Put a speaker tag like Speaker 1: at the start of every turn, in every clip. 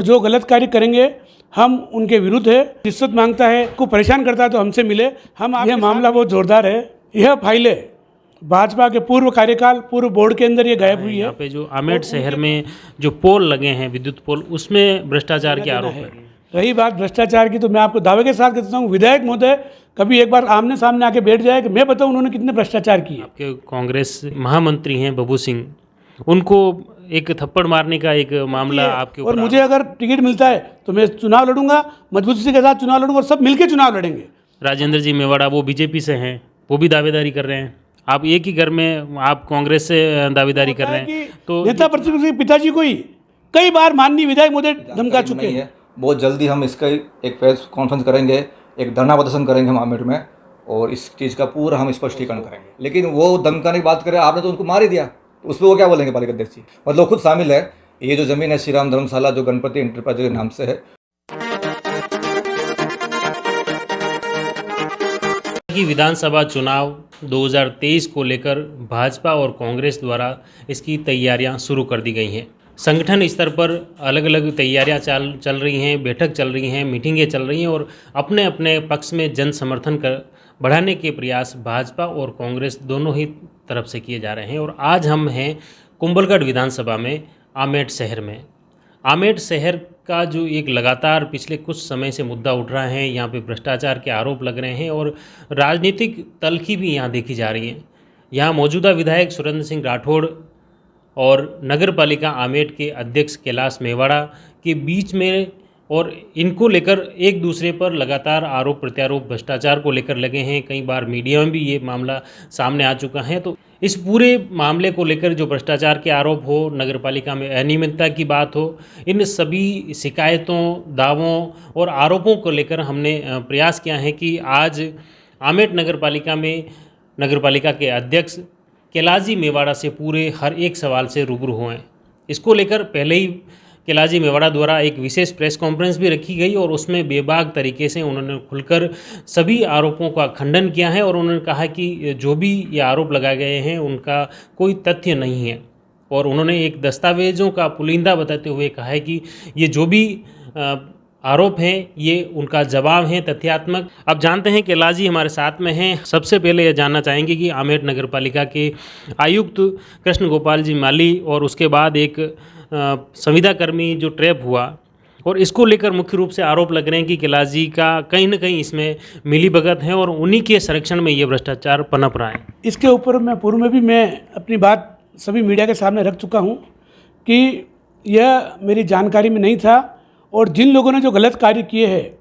Speaker 1: जो गलत कार्य करेंगे हम उनके विरुद्ध है। रिश्वत मांगता है, को परेशान करता है तो हमसे मिले। यह मामला बहुत जोरदार है। यह फाइलें भाजपा के पूर्व कार्यकाल, पूर्व बोर्ड के अंदर ये गायब हुई है।
Speaker 2: यहाँ पे जो आमेठ शहर में जो पोल लगे हैं, विद्युत पोल, उसमें भ्रष्टाचार के आरोप है।
Speaker 1: रही बात भ्रष्टाचार की, तो मैं आपको दावे के साथ कहता हूँ, विधायक महोदय कभी एक बार आमने सामने आके बैठ जाए कि मैं बताऊँ उन्होंने कितने भ्रष्टाचार किए।
Speaker 2: आपके कांग्रेस महामंत्री हैं बब्बू सिंह, उनको एक थप्पड़ मारने का एक मामला आपके ऊपर,
Speaker 1: और मुझे अगर टिकट मिलता है तो मैं चुनाव लड़ूंगा, मजबूती के साथ चुनाव लड़ूंगा और सब मिलकर चुनाव लड़ेंगे।
Speaker 2: राजेंद्र जी मेवाड़ा, वो बीजेपी से हैं, वो भी दावेदारी कर रहे हैं। आप एक ही घर में आप कांग्रेस से दावेदारी कर रहे हैं, तो
Speaker 1: नेता प्रतिपक्ष के पिताजी को ही कई बार माननीय विधायक महोदय धमका चुके हैं।
Speaker 3: बहुत जल्दी हम इसका एक प्रेस कॉन्फ्रेंस करेंगे, एक धरना प्रदर्शन करेंगे हम आमेठ में, और इस चीज़ का पूरा हम स्पष्टीकरण करेंगे। लेकिन वो धमकाने की बात करें, आपने तो उनको मार ही दिया, तो उस पर वो क्या बोलेंगे पालिका अध्यक्ष जी? मतलब खुद शामिल है। ये जो ज़मीन है श्री राम धर्मशाला जो गणपति इंटरप्राइज के नाम से है।
Speaker 2: कि विधानसभा चुनाव 2023 को लेकर भाजपा और कांग्रेस द्वारा इसकी तैयारियां शुरू कर दी गई हैं। संगठन स्तर पर अलग अलग तैयारियां चल रही हैं, बैठक चल रही हैं, मीटिंगें चल रही हैं, और अपने अपने पक्ष में जन समर्थन कर बढ़ाने के प्रयास भाजपा और कांग्रेस दोनों ही तरफ से किए जा रहे हैं। और आज हम हैं कुंभलगढ़ विधानसभा में, आमेठ शहर में। आमेठ शहर का जो एक लगातार पिछले कुछ समय से मुद्दा उठ रहा है, यहाँ पे भ्रष्टाचार के आरोप लग रहे हैं और राजनीतिक तल्खी भी यहाँ देखी जा रही है। यहाँ मौजूदा विधायक सुरेंद्र सिंह राठौड़ और नगर पालिका आमेठ के अध्यक्ष कैलाश मेवाड़ा के बीच में, और इनको लेकर एक दूसरे पर लगातार आरोप प्रत्यारोप भ्रष्टाचार को लेकर लगे हैं। कई बार मीडिया में भी ये मामला सामने आ चुका है। तो इस पूरे मामले को लेकर जो भ्रष्टाचार के आरोप हो, नगरपालिका में अनियमितता की बात हो, इन सभी शिकायतों, दावों और आरोपों को लेकर हमने प्रयास किया है कि आज आमेठ नगरपालिका में नगरपालिका के अध्यक्ष कैलाश मेवाड़ा से पूरे हर एक सवाल से रूबरू हुए। इसको लेकर पहले ही कैलाश मेवाड़ा द्वारा एक विशेष प्रेस कॉन्फ्रेंस भी रखी गई और उसमें बेबाक तरीके से उन्होंने खुलकर सभी आरोपों का खंडन किया है और उन्होंने कहा कि जो भी ये आरोप लगाए गए हैं उनका कोई तथ्य नहीं है। और उन्होंने एक दस्तावेज़ों का पुलिंदा बताते हुए कहा है कि ये जो भी आरोप हैं ये उनका जवाब है तथ्यात्मक। अब जानते हैं कैलाश जी हमारे साथ में हैं। सबसे पहले ये जानना चाहेंगे कि आमेठ नगरपालिका के आयुक्त कृष्ण गोपाल जी माली और उसके बाद एक संविदा कर्मी जो ट्रैप हुआ, और इसको लेकर मुख्य रूप से आरोप लग रहे हैं कि कैलाश जी का कहीं ना कहीं इसमें मिलीभगत है और उन्हीं के संरक्षण में ये भ्रष्टाचार पनप रहा है।
Speaker 1: इसके ऊपर मैं पूर्व में भी मैं अपनी बात सभी मीडिया के सामने रख चुका हूँ कि यह मेरी जानकारी में नहीं था, और जिन लोगों ने जो गलत कार्य किए हैं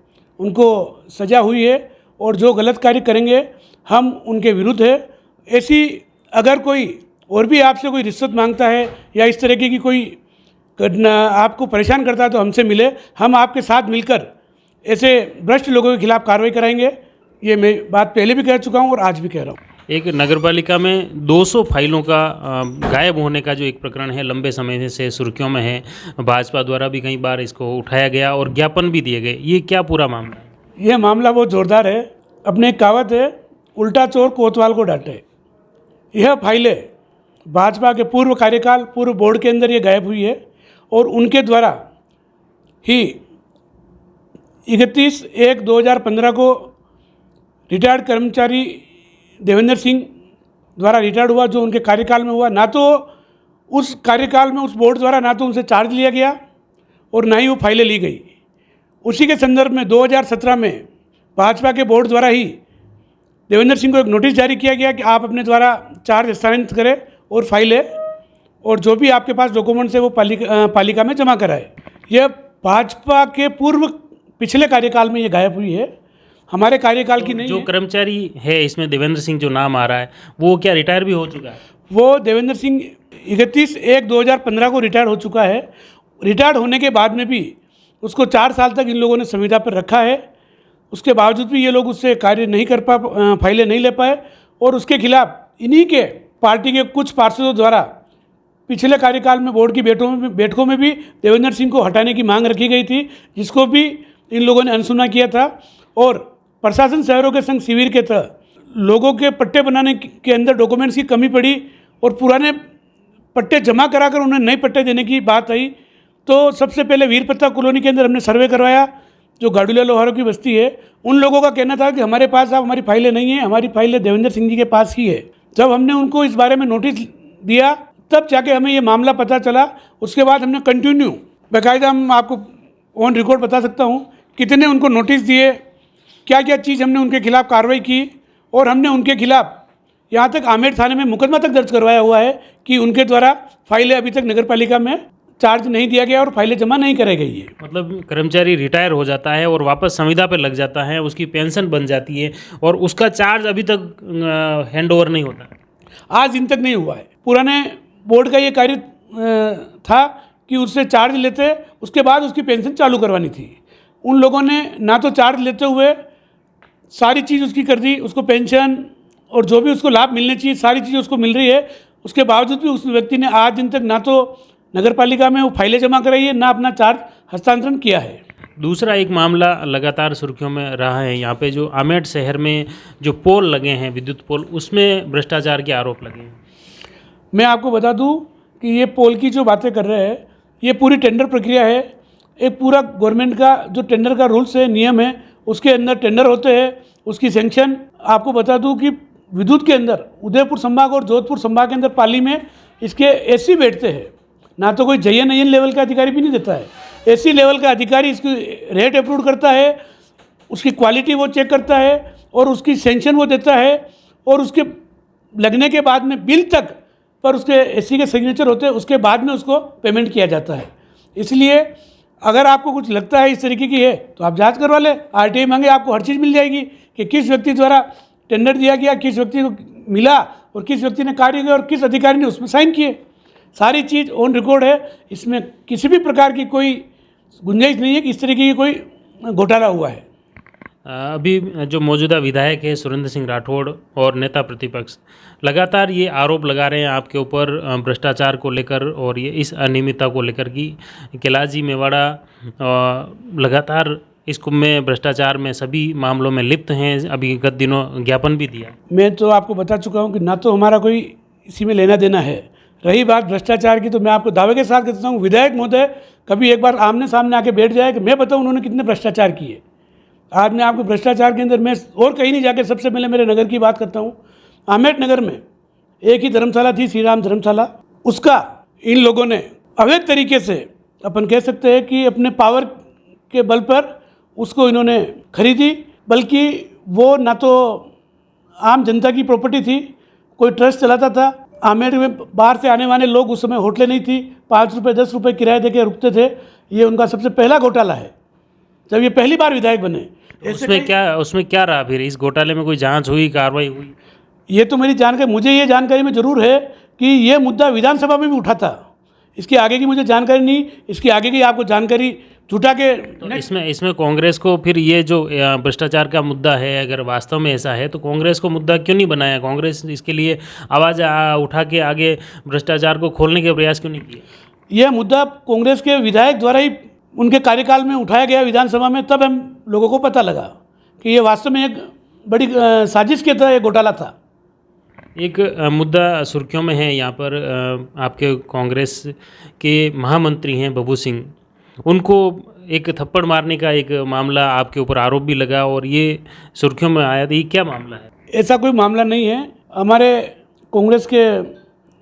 Speaker 1: उनको सज़ा हुई है, और जो गलत कार्य करेंगे हम उनके विरुद्ध है। ऐसी अगर कोई और भी आपसे कोई रिश्वत मांगता है या इस तरीके की कोई आपको परेशान करता है तो हमसे मिले। हम आपके साथ मिलकर ऐसे भ्रष्ट लोगों के खिलाफ कार्रवाई कराएंगे। ये मैं बात पहले भी कह चुका हूँ और आज भी कह रहा हूँ।
Speaker 2: एक नगरपालिका में 200 फाइलों का गायब होने का जो एक प्रकरण है, लंबे समय से सुर्खियों में है। भाजपा द्वारा भी कई बार इसको उठाया गया और ज्ञापन भी दिए गए। ये क्या पूरा मामला है?
Speaker 1: यह मामला बहुत ज़ोरदार है। अपने एक कहावत है, उल्टा चोर कोतवाल को डांटे। यह फाइलें भाजपा के पूर्व कार्यकाल, पूर्व बोर्ड के अंदर ये गायब हुई है, और उनके द्वारा ही 31/1/2015 को रिटायर्ड कर्मचारी देवेंद्र सिंह द्वारा रिटायर्ड हुआ, जो उनके कार्यकाल में हुआ। ना तो उस कार्यकाल में उस बोर्ड द्वारा ना तो उनसे चार्ज लिया गया और ना ही वो फाइलें ली गई। उसी के संदर्भ में 2017 में भाजपा के बोर्ड द्वारा ही देवेंद्र सिंह को एक नोटिस जारी किया गया कि आप अपने द्वारा चार्ज स्थानांतरित करें और फाइलें और जो भी आपके पास डॉक्यूमेंट्स है वो पालिका में जमा कराए। यह भाजपा के पूर्व पिछले कार्यकाल में ये गायब हुई है, हमारे कार्यकाल की नहीं।
Speaker 2: जो कर्मचारी है इसमें देवेंद्र सिंह जो नाम आ रहा है, वो क्या रिटायर भी हो चुका है?
Speaker 1: वो देवेंद्र सिंह 31/1/2015 को रिटायर हो चुका है। रिटायर्ड होने के बाद में भी उसको 4 साल तक इन लोगों ने संविदा पर रखा है। उसके बावजूद भी ये लोग उससे कार्य नहीं कर फाइलें नहीं ले पाए, और उसके खिलाफ इन्हीं के पार्टी के कुछ पार्षदों द्वारा पिछले कार्यकाल में बोर्ड की बैठकों में भी देवेंद्र सिंह को हटाने की मांग रखी गई थी, जिसको भी इन लोगों ने अनसुना किया था। और प्रशासन शहरों के संघ शिविर के तहत लोगों के पट्टे बनाने के अंदर डॉक्यूमेंट्स की कमी पड़ी और पुराने पट्टे जमा कराकर उन्हें नए पट्टे देने की बात आई, तो सबसे पहले वीरपत्ता कॉलोनी के अंदर हमने सर्वे करवाया, जो गाडुला लोहारों की बस्ती है। उन लोगों का कहना था कि हमारे पास अब हमारी फाइलें नहीं हैं, हमारी फाइलें देवेंद्र सिंह जी के पास ही है। जब हमने उनको इस बारे में नोटिस दिया तब जाके हमें ये मामला पता चला। उसके बाद हमने कंटिन्यू, बाकायदा हम आपको ऑन रिकॉर्ड बता सकता हूँ कितने उनको नोटिस दिए, क्या क्या चीज़ हमने उनके खिलाफ़ कार्रवाई की, और हमने उनके खिलाफ़ यहाँ तक आमेर थाने में मुकदमा तक दर्ज करवाया हुआ है कि उनके द्वारा फाइलें अभी तक नगर पालिका में चार्ज नहीं दिया गया और फाइलें जमा नहीं कराई गई है।
Speaker 2: मतलब कर्मचारी रिटायर हो जाता है और वापस संविदा पे लग जाता है, उसकी पेंशन बन जाती है और उसका चार्ज अभी तक हैंड ओवर नहीं होता,
Speaker 1: आज दिन तक नहीं हुआ है। पुराने बोर्ड का ये कार्य था कि उससे चार्ज लेते, उसके बाद उसकी पेंशन चालू करवानी थी। उन लोगों ने ना तो चार्ज लेते हुए सारी चीज़ उसकी कर दी, उसको पेंशन और जो भी उसको लाभ मिलने चाहिए सारी चीज़ें उसको मिल रही है। उसके बावजूद भी उस व्यक्ति ने आज दिन तक ना तो नगर पालिका में वो फाइलें जमा कराई है, ना अपना चार्ज हस्तांतरण किया है।
Speaker 2: दूसरा एक मामला लगातार सुर्खियों में रहा है, यहाँ पे जो आमेर शहर में जो पोल लगे हैं, विद्युत पोल, उसमें भ्रष्टाचार के आरोप लगे हैं।
Speaker 1: मैं आपको बता दूं कि ये पोल की जो बातें कर रहे हैं, ये पूरी टेंडर प्रक्रिया है। एक पूरा गवर्नमेंट का जो टेंडर का रूल्स है, नियम है, उसके अंदर टेंडर होते हैं, उसकी सेंक्शन। आपको बता दूं कि विद्युत के अंदर उदयपुर संभाग और जोधपुर संभाग के अंदर पाली में इसके एसी बैठते हैं, ना तो कोई जयन अयन लेवल का अधिकारी भी नहीं देता है। एसी लेवल का अधिकारी इसकी रेट अप्रूव करता है, उसकी क्वालिटी वो चेक करता है और उसकी सेंक्शन वो देता है, और उसके लगने के बाद में बिल तक पर उसके एसी के सिग्नेचर होते हैं, उसके बाद में उसको पेमेंट किया जाता है। इसलिए अगर आपको कुछ लगता है इस तरीके की है तो आप जांच करवा लें, आरटीआई मांगे, आपको हर चीज़ मिल जाएगी कि किस व्यक्ति द्वारा टेंडर दिया गया, किस व्यक्ति को मिला और किस व्यक्ति ने कार्य किया और किस अधिकारी ने उसमें साइन किए। सारी चीज़ ऑन रिकॉर्ड है। इसमें किसी भी प्रकार की कोई गुंजाइश नहीं है कि इस तरीके की कोई घोटाला हुआ है।
Speaker 2: अभी जो मौजूदा विधायक है सुरेंद्र सिंह राठौड़ और नेता प्रतिपक्ष लगातार ये आरोप लगा रहे हैं आपके ऊपर भ्रष्टाचार को लेकर और ये इस अनियमितता को लेकर कि कैलाश मेवाड़ा लगातार इस कुंभ में भ्रष्टाचार में सभी मामलों में लिप्त हैं। अभी गत दिनों ज्ञापन भी दिया।
Speaker 1: मैं तो आपको बता चुका हूँ कि ना तो हमारा कोई इसी में लेना देना है। रही बात भ्रष्टाचार की, तो मैं आपको दावे के साथ कहता हूँ, विधायक महोदय कभी एक बार आमने सामने आके बैठ जाए कि मैं बताऊँ उन्होंने कितने भ्रष्टाचार किए। आज मैं आपको भ्रष्टाचार के अंदर मैं और कहीं नहीं जाके सबसे पहले मेरे नगर की बात करता हूँ। आमेर नगर में एक ही धर्मशाला थी, श्री राम धर्मशाला, उसका इन लोगों ने अवैध तरीके से, अपन कह सकते हैं कि अपने पावर के बल पर उसको इन्होंने खरीदी, बल्कि वो ना तो आम जनता की प्रॉपर्टी थी, कोई ट्रस्ट चलाता था। आमेर में बाहर से आने वाले लोग, उस समय होटलें नहीं थी, 5 रुपये 10 रुपये किराए देके रुकते थे। ये उनका सबसे पहला घोटाला है जब ये पहली बार विधायक बने।
Speaker 2: उसमें क्या रहा फिर? इस घोटाले में कोई जांच हुई, कार्रवाई हुई?
Speaker 1: ये तो मेरी जानकारी, मुझे ये जानकारी में ज़रूर है कि ये मुद्दा विधानसभा में भी उठा था। इसके आगे की मुझे जानकारी नहीं, इसकी आगे की आपको जानकारी जुटा के
Speaker 2: तो इसमें कांग्रेस को फिर ये जो भ्रष्टाचार का मुद्दा है, अगर वास्तव में ऐसा है तो कांग्रेस को मुद्दा क्यों नहीं बनाया? कांग्रेस इसके लिए आवाज़ उठा के आगे भ्रष्टाचार को खोलने के प्रयास क्यों नहीं किए?
Speaker 1: यह मुद्दा कांग्रेस के विधायक द्वारा ही उनके कार्यकाल में उठाया गया विधानसभा में, तब हम लोगों को पता लगा कि ये वास्तव में एक बड़ी साजिश के तहत एक घोटाला था।
Speaker 2: एक मुद्दा सुर्खियों में है यहाँ पर, आपके कांग्रेस के महामंत्री हैं बब्बू सिंह, उनको एक थप्पड़ मारने का एक मामला आपके ऊपर आरोप भी लगा और ये सुर्खियों में आया था। ये क्या मामला है?
Speaker 1: ऐसा कोई मामला नहीं है। हमारे कांग्रेस के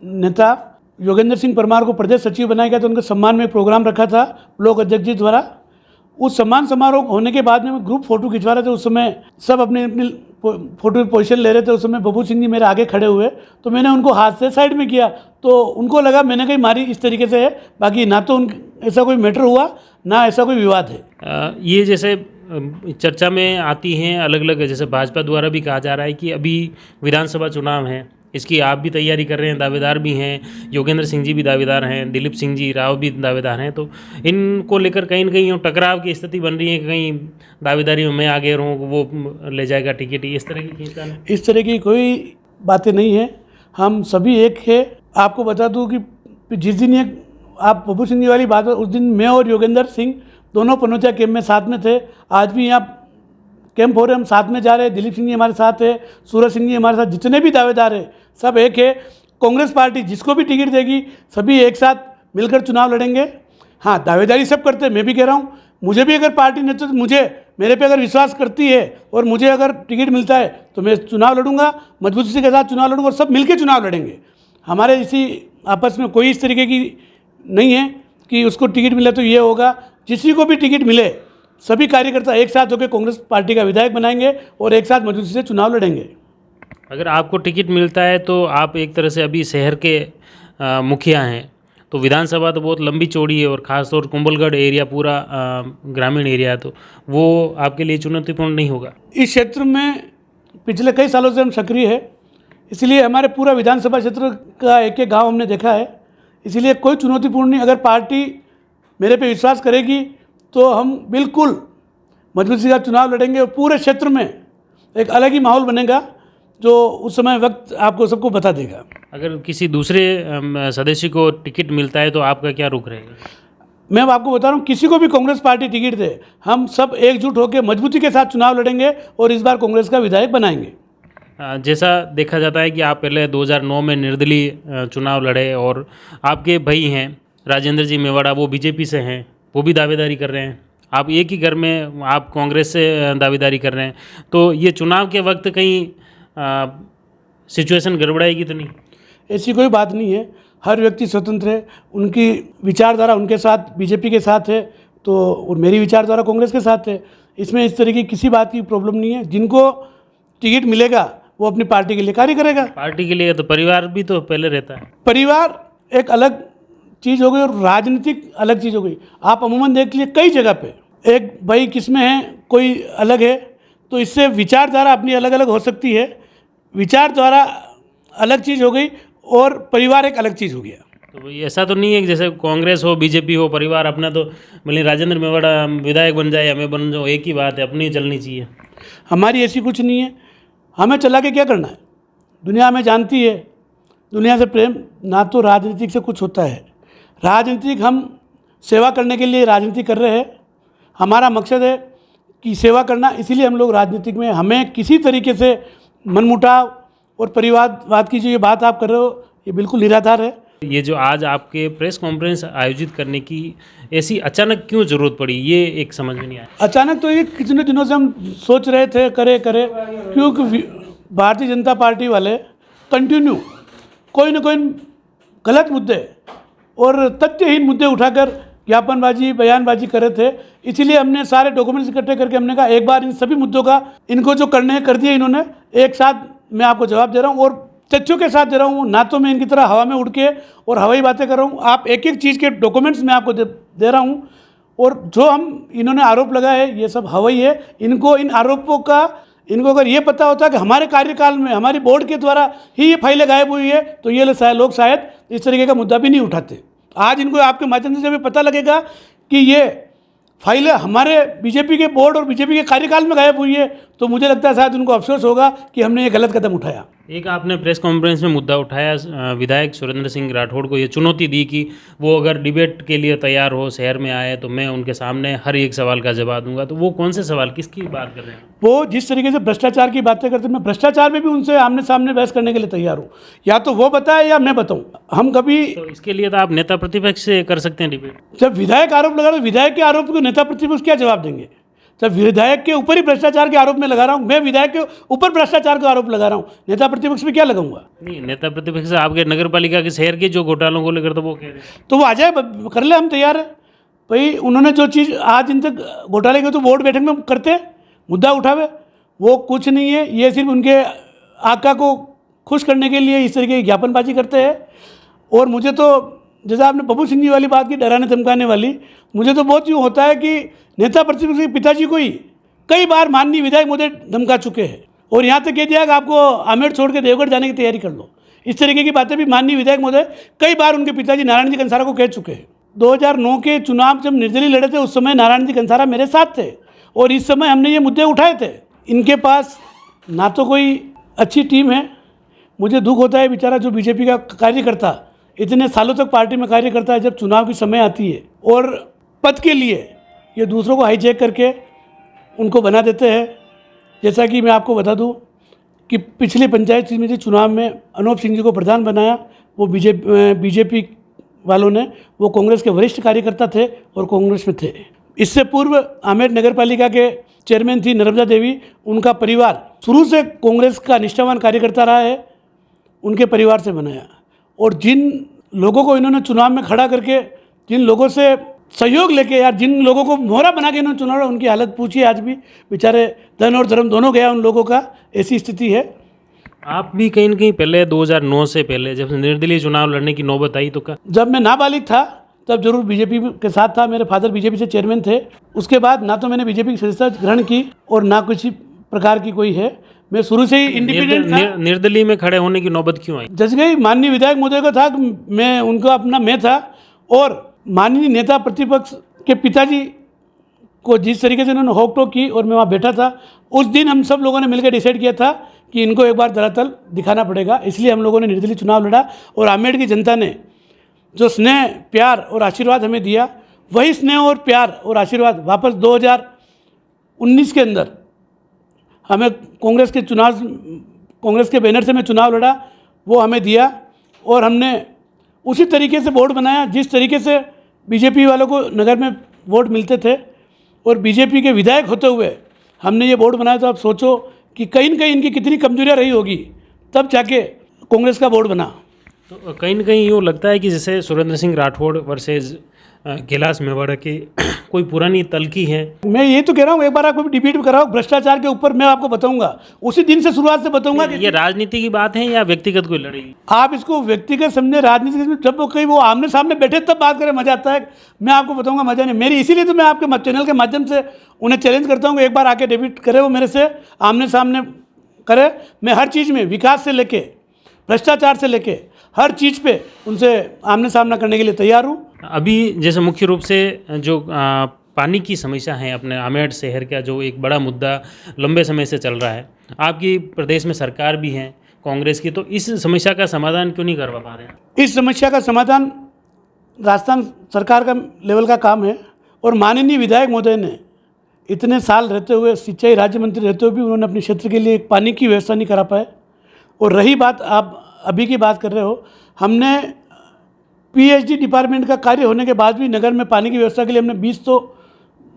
Speaker 1: नेता योगेंद्र सिंह परमार को प्रदेश सचिव बनाया गया, तो उनके सम्मान में प्रोग्राम रखा था ब्लॉक अध्यक्ष जी द्वारा। उस सम्मान समारोह होने के बाद में ग्रुप फोटो खिंचवा रहे थे। उस समय सब अपनी अपनी फोटो पोजीशन ले रहे थे। उस समय बब्बू सिंह जी मेरे आगे खड़े हुए, तो मैंने उनको हाथ से साइड में किया, तो उनको लगा मैंने कहीं मारी, इस तरीके से है। बाकी ना तो ऐसा कोई मैटर हुआ, ना ऐसा कोई विवाद है।
Speaker 2: ये जैसे चर्चा में आती हैं अलग अलग, जैसे भाजपा द्वारा भी कहा जा रहा है कि अभी विधानसभा चुनाव है, इसकी आप भी तैयारी कर रहे हैं, दावेदार भी हैं, योगेंद्र सिंह जी भी दावेदार हैं, दिलीप सिंह जी राव भी दावेदार हैं, तो इनको लेकर कहीं न कहीं टकराव की स्थिति बन रही है कि कहीं दावेदारी में मैं आगे रहूँ, वो ले जाएगा टिकट, इस तरह की खींचतान है?
Speaker 1: इस तरह की कोई बातें नहीं है। हम सभी एक है। आपको बता दूं कि जिस दिन ये आप बब्बू सिंह जी वाली बात है, उस दिन मैं और योगेंद्र सिंह दोनों पनौतिया कैंप में साथ में थे। आज भी यहाँ कैंप हो रहे, हम साथ में जा रहे हैं। दिलीप सिंह जी हमारे साथ है, सूरज सिंह जी हमारे साथ, जितने भी दावेदार हैं सब एक है। कांग्रेस पार्टी जिसको भी टिकट देगी, सभी एक साथ मिलकर चुनाव लड़ेंगे। हाँ, दावेदारी सब करते हैं, मैं भी कह रहा हूँ। मुझे भी अगर पार्टी नेतृत्व मुझे मेरे पे अगर विश्वास करती है और मुझे अगर टिकट मिलता है तो मैं चुनाव लड़ूंगा, मजबूती से के साथ चुनाव लड़ूंगा और सब मिलके चुनाव लड़ेंगे। हमारे इसी आपस में कोई इस तरीके की नहीं है कि उसको टिकट मिला तो ये होगा। जिसी को भी टिकट मिले सभी कार्यकर्ता एक साथ होकर कांग्रेस पार्टी का विधायक बनाएंगे और एक साथ मजबूती से चुनाव लड़ेंगे।
Speaker 2: अगर आपको टिकट मिलता है तो आप एक तरह से अभी शहर के मुखिया हैं, तो विधानसभा तो बहुत लंबी चौड़ी है और ख़ासतौर कुंभलगढ़ एरिया पूरा ग्रामीण एरिया है, तो वो आपके लिए चुनौतीपूर्ण नहीं होगा?
Speaker 1: इस क्षेत्र में पिछले कई सालों से हम सक्रिय है, इसलिए हमारे पूरा विधानसभा क्षेत्र का एक एक गांव हमने देखा है, इसलिए कोई चुनौतीपूर्ण नहीं। अगर पार्टी मेरे पे विश्वास करेगी तो हम बिल्कुल मजबूती से चुनाव लड़ेंगे और पूरे क्षेत्र में एक अलग ही माहौल बनेगा जो उस समय वक्त आपको सबको बता देगा।
Speaker 2: अगर किसी दूसरे सदस्य को टिकट मिलता है तो आपका क्या रुख रहेगा?
Speaker 1: मैं अब आपको बता रहा हूँ, किसी को भी कांग्रेस पार्टी टिकट दे, हम सब एकजुट होकर मजबूती के साथ चुनाव लड़ेंगे और इस बार कांग्रेस का विधायक बनाएंगे।
Speaker 2: जैसा देखा जाता है कि आप पहले 2009 में निर्दलीय चुनाव लड़े और आपके भाई हैं राजेंद्र जी मेवाड़ा, वो बीजेपी से हैं, वो भी दावेदारी कर रहे हैं। आप एक ही घर में आप कांग्रेस से दावेदारी कर रहे हैं, तो ये चुनाव के वक्त कहीं सिचुएशन गड़बड़ाएगी तो नहीं?
Speaker 1: ऐसी कोई बात नहीं है, हर व्यक्ति स्वतंत्र है, उनकी विचारधारा उनके साथ बीजेपी के साथ है तो और मेरी विचारधारा कांग्रेस के साथ है। इसमें इस तरह की किसी बात की प्रॉब्लम नहीं है। जिनको टिकट मिलेगा वो अपनी पार्टी के लिए कार्य करेगा।
Speaker 2: पार्टी के लिए तो परिवार भी तो पहले रहता है।
Speaker 1: परिवार एक अलग चीज़ हो गई और राजनीतिक अलग चीज़ हो गई। आप अमूमन देख लीजिए कई जगह पे एक भाई किसमें है कोई अलग है, तो इससे विचारधारा अपनी अलग अलग हो सकती है। विचारधारा अलग चीज़ हो गई और परिवार एक अलग चीज़ हो गया।
Speaker 2: तो ऐसा तो नहीं है कि जैसे कांग्रेस हो बीजेपी हो परिवार अपना, तो भले राजेंद्र मेवाड़ा विधायक बन जाए या मैं बन जाऊँ, एक ही बात है, अपनी चलनी चाहिए।
Speaker 1: हमारी ऐसी कुछ नहीं है, हमें चला के क्या करना है। दुनिया हमें जानती है, दुनिया से प्रेम ना तो राजनीतिक से कुछ होता है। राजनीतिक हम सेवा करने के लिए राजनीति कर रहे हैं, हमारा मकसद है कि सेवा करना, इसीलिए हम लोग राजनीतिक में, हमें किसी तरीके से मनमुटाव और परिवारवाद की जो ये बात आप कर रहे हो ये बिल्कुल निराधार है।
Speaker 2: ये जो आज आपके प्रेस कॉन्फ्रेंस आयोजित करने की ऐसी अचानक क्यों ज़रूरत पड़ी, ये एक समझ में नहीं आया।
Speaker 1: अचानक तो ये कितने दिनों से हम सोच रहे थे करे क्योंकि भारतीय जनता पार्टी वाले कंटिन्यू कोई ना कोई गलत मुद्दे और तथ्यहीन मुद्दे उठाकर ज्ञापनबाजी बयानबाजी कर रहे थे। इसीलिए हमने सारे डॉक्यूमेंट्स इकट्ठे करके हमने कहा एक बार इन सभी मुद्दों का इनको जो करने हैं कर दिए इन्होंने, एक साथ मैं आपको जवाब दे रहा हूँ और तथ्यों के साथ दे रहा हूँ, ना तो मैं इनकी तरह हवा में उड़ के और हवाई बातें कर रहा हूँ। आप एक एक चीज़ के डॉक्यूमेंट्स मैं आपको दे रहा हूँ और जो हम इन्होंने आरोप लगाया है ये सब हवाई है। इनको इन आरोपों का इनको अगर ये पता होता कि हमारे कार्यकाल में हमारी बोर्ड के द्वारा ही ये फाइलें गायब हुई है तो ये लोग शायद इस तरीके का मुद्दा भी नहीं उठाते। आज इनको आपके माध्यम से जब पता लगेगा कि ये फाइलें हमारे बीजेपी के बोर्ड और बीजेपी के कार्यकाल में गायब हुई है तो मुझे लगता है शायद उनको अफसोस होगा कि हमने ये गलत कदम उठाया।
Speaker 2: एक आपने प्रेस कॉन्फ्रेंस में मुद्दा उठाया, विधायक सुरेंद्र सिंह राठौड़ को ये चुनौती दी कि वो अगर डिबेट के लिए तैयार हो शहर में आए तो मैं उनके सामने हर एक सवाल का जवाब दूंगा। तो वो कौन से सवाल, किसकी बात कर रहे हैं? वो
Speaker 1: जिस तरीके से भ्रष्टाचार की बातें करते हैं, मैं भ्रष्टाचार में भी उनसे आमने सामने बहस करने के लिए तैयार हूँ, या तो वो बताए या मैं बताऊँ। हम कभी
Speaker 2: तो इसके लिए तो आप नेता प्रतिपक्ष से कर सकते हैं डिबेट।
Speaker 1: जब विधायक आरोप लगा रहे विधायक के आरोप को नेता प्रतिपक्ष क्या जवाब देंगे? जब विधायक के ऊपर ही भ्रष्टाचार के आरोप में लगा रहा हूँ, मैं विधायक के ऊपर भ्रष्टाचार का आरोप लगा रहा हूँ, नेता प्रतिपक्ष में क्या लगाऊंगा?
Speaker 2: नहीं, नेता प्रतिपक्ष आपके नगर पालिका के शहर के जो घोटालों को लेकर तो वो कह रहे हैं
Speaker 1: तो वो आ जाए, कर ले, हम तैयार है भाई। उन्होंने जो चीज़ आज इन तक घोटाले के तो बोर्ड बैठक में करते मुद्दा उठावे, वो कुछ नहीं है। ये सिर्फ उनके आका को खुश करने के लिए इस तरीके की ज्ञापनबाजी करते हैं। और मुझे तो जैसे आपने बब्बू सिंह जी वाली बात की, डराने धमकाने वाली, मुझे तो बहुत यूँ होता है कि नेता प्रतिपक्ष के पिताजी को ही कई बार माननीय विधायक महोदय धमका चुके हैं और यहाँ तक कह दिया कि आपको आमेर छोड़ के देवगढ़ जाने की तैयारी कर लो। इस तरीके की बातें भी माननीय विधायक महोदय कई बार उनके पिताजी नारायण जी कंसारा को कह चुके हैं। 2009 के चुनाव जब निर्दलीय लड़े थे उस समय नारायण जी कंसारा मेरे साथ थे और इस समय हमने ये मुद्दे उठाए थे। इनके पास ना तो कोई अच्छी टीम है, मुझे दुख होता है बेचारा जो बीजेपी का कार्यकर्ता इतने सालों तक पार्टी में कार्य करता है, जब चुनाव की समय आती है और पद के लिए ये दूसरों को हाईजैक करके उनको बना देते हैं। जैसा कि मैं आपको बता दूं कि पिछले पंचायत समिति चुनाव में अनूप सिंह जी को प्रधान बनाया, वो बीजेपी वालों ने, वो कांग्रेस के वरिष्ठ कार्यकर्ता थे और कांग्रेस में थे। इससे पूर्व आमेर नगर पालिका के चेयरमैन थी नर्मदा देवी, उनका परिवार शुरू से कांग्रेस का निष्ठावान कार्यकर्ता रहा है, उनके परिवार से बनाया। और जिन लोगों को इन्होंने चुनाव में खड़ा करके, जिन लोगों से सहयोग लेके, या जिन लोगों को मोहरा बना के इन्होंने चुनाव, उनकी हालत पूछिए, आज भी बेचारे धन और धर्म दोनों गया उन लोगों का, ऐसी स्थिति है।
Speaker 2: आप भी कहीं न कहीं पहले 2009 से पहले जब निर्दलीय चुनाव लड़ने की नौबत आई तो
Speaker 1: जब मैं नाबालिग था तब जरूर बीजेपी के साथ था। मेरे फादर बीजेपी से चेयरमैन थे। उसके बाद ना तो मैंने बीजेपी की सदस्यता ग्रहण की और ना किसी प्रकार की कोई है। मैं शुरू से ही इंडिपेंडेंट था।
Speaker 2: निर्दलीय में खड़े होने की नौबत क्यों आई?
Speaker 1: जज गई माननीय विधायक महोदय का था कि मैं उनका अपना मैं था, और माननीय नेता प्रतिपक्ष के पिताजी को जिस तरीके से उन्होंने होक टोक की और मैं वहाँ बैठा था, उस दिन हम सब लोगों ने मिलकर डिसाइड किया था कि इनको एक बार धरातल दिखाना पड़ेगा। इसलिए हम लोगों ने निर्दलीय चुनाव लड़ा और आमेर की जनता ने जो स्नेह, प्यार और आशीर्वाद हमें दिया, वही स्नेह और प्यार और आशीर्वाद वापस 2019 के अंदर हमें कांग्रेस के बैनर से मैं चुनाव लड़ा, वो हमें दिया। और हमने उसी तरीके से वोट बनाया जिस तरीके से बीजेपी वालों को नगर में वोट मिलते थे, और बीजेपी के विधायक होते हुए हमने ये वोट बनाया। तो आप सोचो कि कहीं न कहीं इनकी कितनी कमजोरियाँ रही होगी, तब जाके कांग्रेस का वोट बना।
Speaker 2: तो कहीं न कहीं यूँ लगता है कि जैसे सुरेंद्र सिंह राठौड़ वर्सेज कैलाश मेवाड़ा की कोई पुरानी तलखी है।
Speaker 1: मैं ये तो कह रहा हूँ, एक बार आपको डिबेट कराओ भ्रष्टाचार के ऊपर, मैं आपको बताऊंगा, उसी दिन से शुरुआत से बताऊंगा कि
Speaker 2: ये राजनीति की बात है या व्यक्तिगत कोई लड़ाई?
Speaker 1: आप इसको व्यक्तिगत समझे, राजनीति जब वो कहीं वो आमने सामने बैठे तब बात करें, मजा आता है। मैं आपको बताऊंगा, मजा नहीं मेरी। इसीलिए तो मैं आपके चैनल के माध्यम से उन्हें चैलेंज करता हूँ कि एक बार आके डिबेट करे, वो मेरे से आमने सामने करे। मैं हर चीज़ में, विकास से लेके भ्रष्टाचार से लेके हर चीज़ पे उनसे आमने सामना करने के लिए तैयार हूँ।
Speaker 2: अभी जैसे मुख्य रूप से जो पानी की समस्या है अपने आमेर शहर का, जो एक बड़ा मुद्दा लंबे समय से चल रहा है, आपकी प्रदेश में सरकार भी है कांग्रेस की, तो इस समस्या का समाधान क्यों नहीं करवा पा रहे हैं?
Speaker 1: इस समस्या का समाधान राजस्थान सरकार का लेवल का काम है। और माननीय विधायक महोदय ने इतने साल रहते हुए, सिंचाई राज्य मंत्री रहते हुए भी उन्होंने अपने क्षेत्र के लिए एक पानी की व्यवस्था नहीं करा पाए। और रही बात, आप अभी की बात कर रहे हो, हमने पीएचडी डिपार्टमेंट का कार्य होने के बाद भी नगर में पानी की व्यवस्था के लिए हमने 20 तो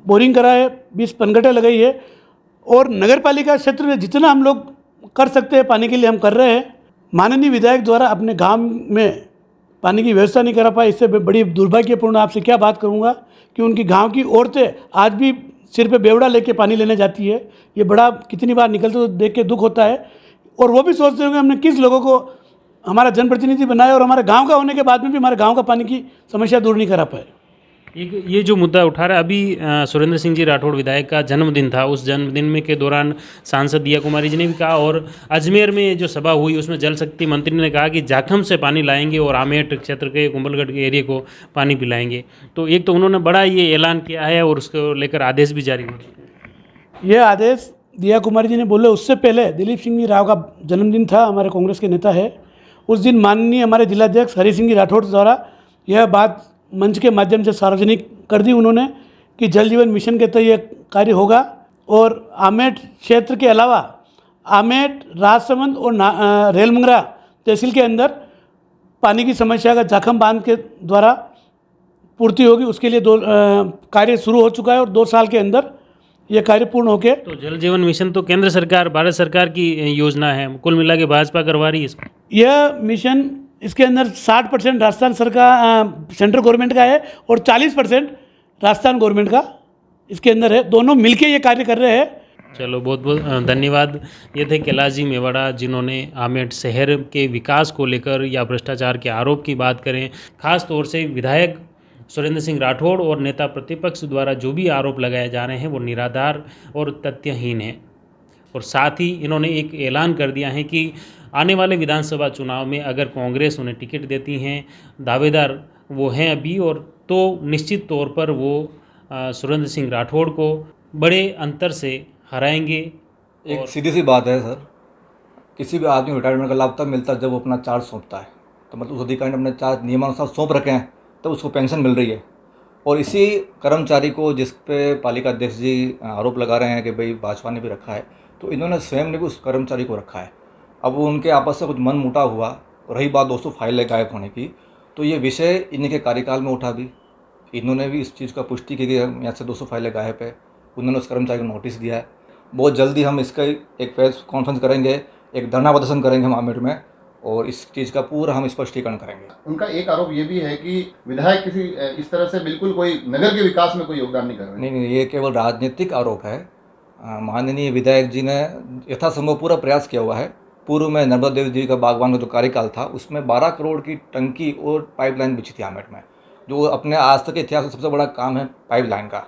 Speaker 1: बोरिंग करा है, 20 पनघटें लगाई है। और नगर पालिका क्षेत्र में जितना हम लोग कर सकते हैं पानी के लिए हम कर रहे हैं। माननीय विधायक द्वारा अपने गांव में पानी की व्यवस्था नहीं करा पाए, इससे बड़ी दुर्भाग्यपूर्ण आपसे क्या बात करूंगा कि उनकी गांव की औरतें आज भी सिर पे बेवड़ा लेके पानी लेने जाती है। ये बड़ा कितनी बार निकलते तो देख के दुख होता है। और वो भी सोचते होंगे हमने किस लोगों को हमारा जनप्रतिनिधि बनाया और हमारे गांव का होने के बाद में भी हमारे गांव का पानी की समस्या दूर नहीं करा पाए।
Speaker 2: ये जो मुद्दा उठा रहा है अभी, सुरेंद्र सिंह जी राठौड़ विधायक का जन्मदिन था, उस जन्मदिन में के दौरान सांसद दिया कुमारी जी ने भी कहा, और अजमेर में जो सभा हुई उसमें जल शक्ति मंत्री ने कहा कि जाखम से पानी लाएंगे और आमेर क्षेत्र के कुंभलगढ़ के एरिया को पानी पिलाएंगे। तो एक तो उन्होंने बड़ा ये ऐलान किया है और उसको लेकर आदेश भी जारी हुआ।
Speaker 1: यह आदेश दिया कुमारी जी ने बोले, उससे पहले दिलीप सिंह जी राव का जन्मदिन था, हमारे कांग्रेस के नेता है। उस दिन माननीय हमारे जिलाध्यक्ष हरि सिंह जी राठौड़ द्वारा यह बात मंच के माध्यम से सार्वजनिक कर दी उन्होंने कि जल जीवन मिशन के तहत यह कार्य होगा। और आमेर क्षेत्र के अलावा आमेर, राजसमंद और रेलमंगरा तहसील के अंदर पानी की समस्या का जाखम बांध के द्वारा पूर्ति होगी। उसके लिए कार्य शुरू हो चुका है और 2 साल के अंदर ये कार्य पूर्ण होके।
Speaker 2: तो जल जीवन मिशन तो केंद्र सरकार, भारत सरकार की योजना है, कुल मिला के भाजपा करवा रही है इसको।
Speaker 1: यह मिशन, इसके अंदर 60% राजस्थान सरकार सेंट्रल गवर्नमेंट का है और 40% राजस्थान गवर्नमेंट का इसके अंदर है। दोनों मिलके ये कार्य कर रहे हैं।
Speaker 2: चलो, बहुत बहुत धन्यवाद। ये थे कैलाश जी मेवाड़ा, जिन्होंने आमेर शहर के विकास को लेकर या भ्रष्टाचार के आरोप की बात करें, खास तौर से विधायक सुरेंद्र सिंह राठौड़ और नेता प्रतिपक्ष द्वारा जो भी आरोप लगाए जा रहे हैं वो निराधार और तथ्यहीन हैं। और साथ ही इन्होंने एक ऐलान कर दिया है कि आने वाले विधानसभा चुनाव में अगर कांग्रेस उन्हें टिकट देती हैं, दावेदार वो हैं अभी, और तो निश्चित तौर पर वो सुरेंद्र सिंह राठौड़ को बड़े अंतर से हराएंगे।
Speaker 3: एक सीधी सी बात है सर, किसी भी आदमी को रिटायरमेंट का लाभ तब मिलता है जब वो अपना चार्ज सौंपता है। तो मतलब उस अधिकारी ने अपने चार्ज नियमानुसार सौंप रखे हैं तब उसको पेंशन मिल रही है। और इसी कर्मचारी को, जिस पे पालिका अध्यक्ष जी आरोप लगा रहे हैं कि भाई भाजपा ने भी रखा है, तो इन्होंने स्वयं ने भी उस कर्मचारी को रखा है। अब उनके आपस में कुछ मन मुटाव हुआ, रही बात दोस्तों फाइल गायब होने की, तो ये विषय इनके कार्यकाल में उठा भी, इन्होंने भी इस चीज़ का पुष्टि की कि हम यहाँ से 200 फाइलें गायब है, उन्होंने उस कर्मचारी को नोटिस दिया है। बहुत जल्दी हम इसका एक प्रेस कॉन्फ्रेंस करेंगे, एक धरना प्रदर्शन करेंगे हम आमेर में, और इस चीज़ का पूरा हम स्पष्टीकरण करेंगे।
Speaker 4: उनका एक आरोप ये भी है कि विधायक किसी इस तरह से बिल्कुल कोई नगर के विकास में कोई योगदान नहीं कर रहे हैं।
Speaker 3: नहीं, ये केवल राजनीतिक आरोप है। माननीय विधायक जी ने यथासंभव पूरा प्रयास किया हुआ है। पूर्व में नर्मदा देवी जी का बागवान का जो कार्यकाल था, उसमें 12 करोड़ की टंकी और पाइपलाइन बिछी थी आमेर में, जो अपने आज तक के इतिहास में सबसे बड़ा काम है पाइपलाइन का।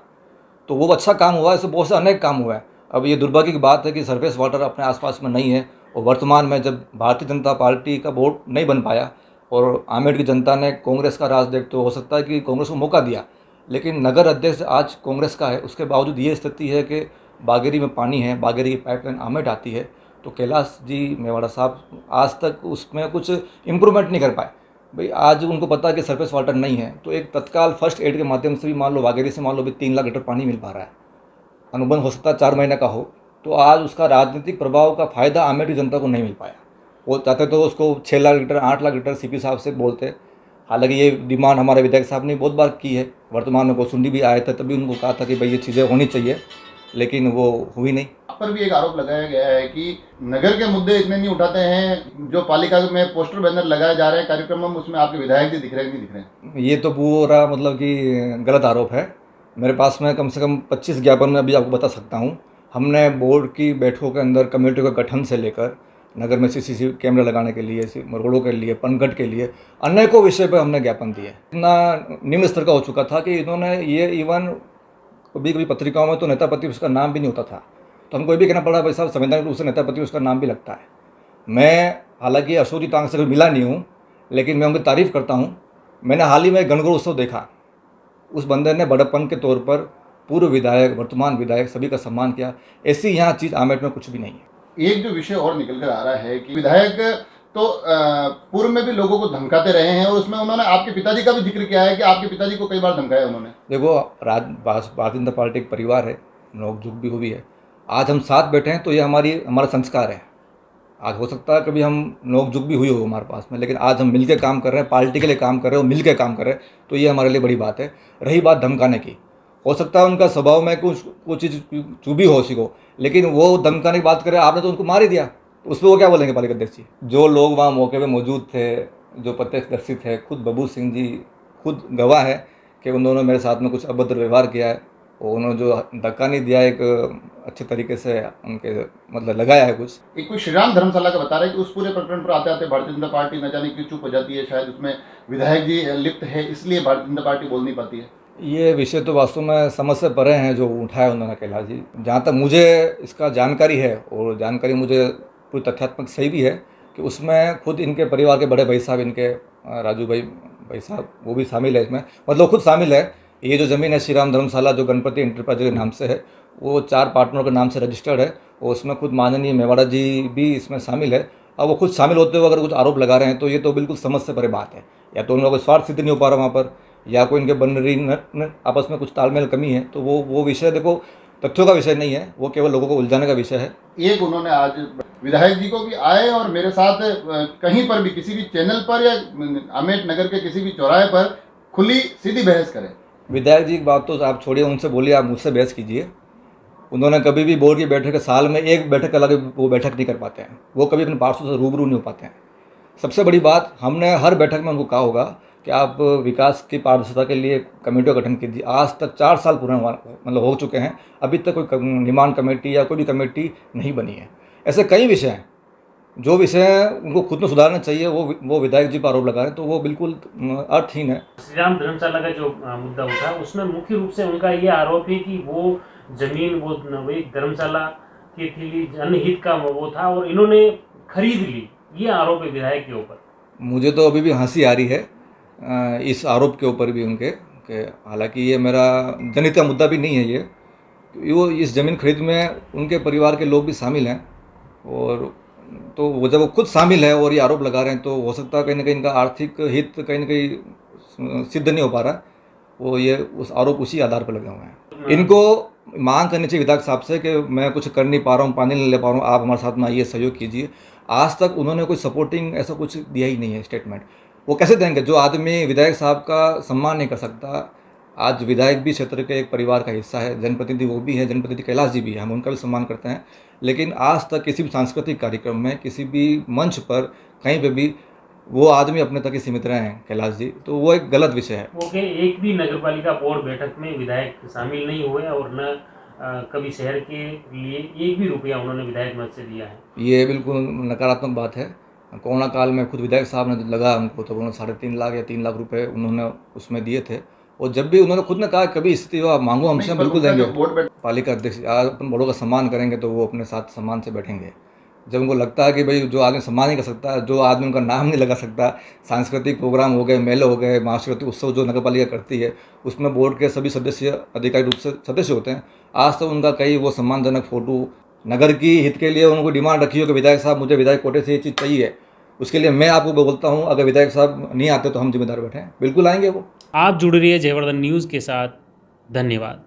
Speaker 3: तो वो अच्छा काम हुआ है, ऐसे बहुत से अनेक काम हुआ है। अब ये दुर्भाग्य की बात है कि सरफेस वाटर अपने आसपास में नहीं है, और वर्तमान में जब भारतीय जनता पार्टी का बोर्ड नहीं बन पाया और आमेर की जनता ने कांग्रेस का राज देख, तो हो सकता है कि कांग्रेस को मौका दिया, लेकिन नगर अध्यक्ष आज कांग्रेस का है। उसके बावजूद ये स्थिति है कि बागेरी में पानी है, बागेरी की पाइपलाइन आमेर आती है, तो कैलाश जी मेवाड़ा साहब आज तक उसमें कुछ इम्प्रूवमेंट नहीं कर पाए। भाई आज उनको पता है कि सरफेस वाटर नहीं है, तो एक तत्काल फर्स्ट एड के माध्यम से भी मान लो बागेरी से मान लो भी 3 लाख लीटर पानी मिल पा रहा है। अनुबंध हो सकता है 4 महीने का हो, तो आज उसका राजनीतिक प्रभाव का फ़ायदा आमेर की जनता को नहीं मिल पाया। वो चाहते तो उसको 6 lakh litre 8 lakh litre CP साहब से बोलते। हालांकि ये डिमांड हमारे विधायक साहब ने बहुत बार की है। वर्तमान में गोसुंडी भी आए थे, तभी उनको कहा था कि भाई ये चीज़ें होनी चाहिए, लेकिन वो हुई नहीं।
Speaker 4: आप पर भी एक आरोप लगाया गया है कि नगर के मुद्दे इतने नहीं उठाते हैं, जो पालिका में पोस्टर बैनर लगाए जा रहे हैं कार्यक्रम में, उसमें आपके विधायक जी दिख रहे हैं कि नहीं दिख रहे हैं?
Speaker 3: ये तो पूरा मतलब कि गलत आरोप है। मेरे पास में कम से कम 25 ज्ञापन मैं अभी आपको बता सकता हूँ। हमने बोर्ड की बैठकों के अंदर कमेटी का गठन से लेकर नगर में सीसीटीवी कैमरे लगाने के लिए, रोडों के लिए, पनघट के लिए, अनेकों विषय पर हमने ज्ञापन दिए। इतना निम्न स्तर का हो चुका था कि इन्होंने ये इवन कभी कभी पत्रिकाओं में तो नेता प्रतिपक्ष का नाम भी नहीं होता था, तो हमको ये भी कहना पड़ा भाई साहब संवैधानिक रूप से नेता प्रतिपक्ष का नाम भी लगता है। मैं हालांकि अशोचित आंख से कभी मिला नहीं हूँ, लेकिन मैं उनकी तारीफ़ करता हूँ। मैंने हाल ही में गणगौर उत्सव देखा, उस बंदे ने बड़प्पन के तौर पर पूर्व विधायक, वर्तमान विधायक सभी का सम्मान किया। ऐसी यहाँ चीज़ आमेर में कुछ भी नहीं है।
Speaker 4: एक जो विषय और निकल कर आ रहा है कि विधायक तो पूर्व में भी लोगों को धमकाते रहे हैं, और उसमें उन्होंने आपके पिताजी का भी जिक्र किया है कि आपके पिताजी को कई बार धमकाया उन्होंने।
Speaker 3: देखो, भारतीय जनता पार्टी एक परिवार है, नोक-झोंक भी हुई है। आज हम साथ बैठे हैं तो ये हमारा संस्कार है। आज हो सकता है कभी हम नोक-झोंक भी हुई हो हमारे पास में, लेकिन आज हम मिलकर काम कर रहे हैं, पार्टी के लिए काम कर रहे हैं और मिलकर काम कर रहे हैं, तो ये हमारे लिए बड़ी बात है। रही बात धमकाने की, हो सकता है उनका स्वभाव में कुछ चीज़ चुभी हो उसी को, लेकिन वो धमकाने की बात करें, आपने तो उनको मार ही दिया, तो उस पर वो क्या बोलेंगे पालिका अध्यक्ष जी? जो लोग वहाँ मौके पे मौजूद थे, जो प्रत्यक्षदर्शी थे, खुद बबू सिंह जी खुद गवाह है कि उन्होंने मेरे साथ में कुछ अभद्र व्यवहार किया है, और उन्होंने जो धक्का नहीं दिया, एक अच्छे तरीके से उनके मतलब लगाया है कुछ।
Speaker 4: एक कोई श्री राम धर्मशाला का बता रहे हैं कि उस पूरे प्रकरण पर आते आते भारतीय जनता पार्टी न जाने क्यों चुप हो जाती है, शायद उसमें विधायक जी लिप्त है, इसलिए भारतीय जनता पार्टी बोल नहीं पाती है।
Speaker 3: ये विषय तो वास्तव में समझ से परे हैं जो उठाया उन्होंने कैलाश जी। जहाँ तक मुझे इसका जानकारी है, और जानकारी मुझे पूरी तथ्यात्मक सही भी है, कि उसमें खुद इनके परिवार के बड़े भाई साहब, इनके राजू भाई साहब, वो भी शामिल है इसमें, मतलब खुद शामिल है। ये जो ज़मीन है श्री राम धर्मशाला जो गणपति इंटरप्राइज के नाम से है, वो 4 पार्टनरों के नाम से रजिस्टर्ड है, और उसमें खुद माननीय मेवाड़ा जी भी इसमें शामिल है। अब वो खुद शामिल होते हुए अगर कुछ आरोप लगा रहे हैं, तो ये तो बिल्कुल समझ से परे बात है। या तो उनका कोई स्वार्थ सिद्ध नहीं हो पा रहा वहाँ पर, या कोई इनके बनरी आपस में कुछ तालमेल कमी है, तो वो विषय देखो तथ्यों का विषय नहीं है, वो केवल लोगों को उलझाने का विषय है।
Speaker 4: एक उन्होंने आज विधायक जी को कि आए और मेरे साथ कहीं पर भी किसी भी चैनल पर या आमेर नगर के किसी भी चौराहे पर खुली सीधी बहस करें।
Speaker 3: विधायक जी की बात तो आप छोड़िए, उनसे बोलिए, आप मुझसे बहस कीजिए। उन्होंने कभी भी बोर्ड की बैठक साल में एक बैठक अलग वो बैठक नहीं कर पाते हैं, वो कभी अपने पार्षदों से रूबरू नहीं हो पाते हैं। सबसे बड़ी बात, हमने हर बैठक में उनको कहा होगा कि आप विकास की पारदर्शिता के लिए कमेटियों का गठन कीजिए। आज तक 4 साल पूरे मतलब हो चुके हैं, अभी तक कोई निर्माण कमेटी या कोई भी कमेटी नहीं बनी है। ऐसे कई विषय हैं जो विषय उनको खुद में सुधारना चाहिए, वो विधायक जी पर आरोप लगा रहे हैं, तो वो बिल्कुल अर्थहीन है।
Speaker 2: श्री राम धर्मशाला का जो मुद्दा उठा, उसमें मुख्य रूप से उनका ये आरोप है कि वो जमीन वही धर्मशाला की थी, जनहित का वो था, और इन्होंने खरीद ली। ये आरोप है विधायक के ऊपर।
Speaker 3: मुझे तो अभी भी हंसी आ रही है इस आरोप के ऊपर भी उनके, कि हालांकि ये मेरा जनहित का मुद्दा भी नहीं है। ये वो इस ज़मीन खरीद में उनके परिवार के लोग भी शामिल हैं, और तो वो जब वो खुद शामिल है और ये आरोप लगा रहे हैं, तो हो सकता है कहीं ना कहीं इनका आर्थिक हित कहीं ना कहीं सिद्ध नहीं हो पा रहा है। वो ये उस आरोप उसी आधार पर लगे हुए हैं। इनको मांग करनी चाहिए विधायक साहब से कि मैं कुछ कर नहीं पा रहा हूँ, पानी नहीं ले पा रहा हूँ, आप हमारे साथ में आइए, सहयोग कीजिए। आज तक उन्होंने कोई सपोर्टिंग ऐसा कुछ दिया ही नहीं है स्टेटमेंट। वो कैसे देंगे? जो आदमी विधायक साहब का सम्मान नहीं कर सकता, आज विधायक भी क्षेत्र के एक परिवार का हिस्सा है, जनप्रतिनिधि वो भी है, जनप्रतिनिधि कैलाश जी भी है, हम उनका भी सम्मान करते हैं। लेकिन आज तक किसी भी सांस्कृतिक कार्यक्रम में, किसी भी मंच पर, कहीं पे भी वो आदमी अपने तक ही सीमित रहे हैं कैलाश जी, तो वो एक गलत विषय है।
Speaker 2: वो के एक भी नगरपालिका बोर्ड बैठक में विधायक शामिल नहीं हुए और न कभी शहर के लिए एक भी रुपया उन्होंने विधायक मद से दिया है।
Speaker 3: ये बिल्कुल नकारात्मक बात है। कोरोना काल में खुद विधायक साहब ने लगा हमको, तो उन्होंने 3.5 लाख या 3 लाख रुपए उन्होंने उसमें दिए थे। और जब भी उन्होंने खुद ने कहा कभी स्थिति हो आप मांगो हमसे, हम बिल्कुल देंगे। पालिका अध्यक्ष आज अपन बड़ों का सम्मान करेंगे तो वो अपने साथ सम्मान से बैठेंगे। जब उनको लगता है कि भाई जो आदमी सम्मान नहीं कर सकता, जो आदमी उनका नाम नहीं लगा सकता, सांस्कृतिक प्रोग्राम हो गए, मेले हो गए, सांस्कृतिक उत्सव जो नगर पालिका करती है उसमें बोर्ड के सभी सदस्य अधिकारी रूप से सदस्य होते हैं, आज तक उनका कई वो सम्मानजनक फोटो, नगर की हित के लिए उनको डिमांड रखी हो कि विधायक साहब मुझे विधायक कोटे से ये चीज़ चाहिए, उसके लिए मैं आपको बोलता हूँ अगर विधायक साहब नहीं आते तो हम जिम्मेदार बैठे हैं, बिल्कुल आएंगे वो।
Speaker 2: आप जुड़ रही है जयवर्धन न्यूज़ के साथ। धन्यवाद।